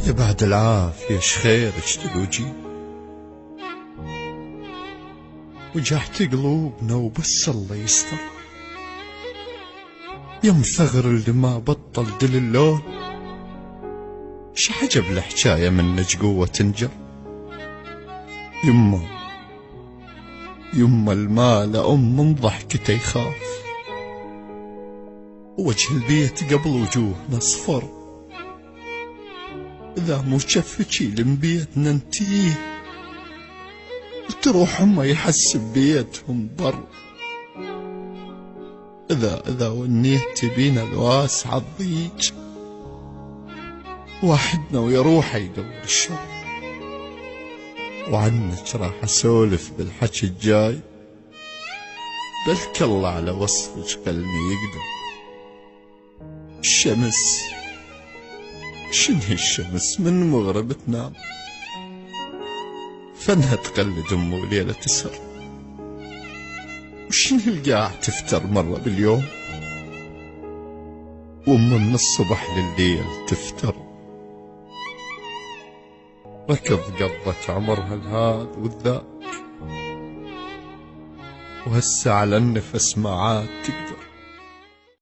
يا بعد العافية شخير اشتقوجي، وجعت قلوبنا وبس الله يستر. يا مثغر اللي ما بطل دل اللون، شعجب الحجاية منك قوة تنجر. يما المال من ضحكته يخاف، وجه البيت قبل وجوهنا صفر. إذا مو شفتشي لمبيتنا انتيه، وتروح ما يحسب بيتهم بر. إذا ونيت بينا الواسع الضيج، واحدنا ويا روحه يدور الشر. وعنك راح اسولف بالحكي الجاي، بلك الله على وصفك خلني يقدر. الشمس شنهي الشمس من مغرب تنام، فنها تقلد أمه ليلة تسهر. وشنهي القاع تفتر مرة باليوم، وأم من الصبح لليل تفتر. ركض قضت عمرها الهاد والذاك، وهسه على النفس ما عاد تقدر.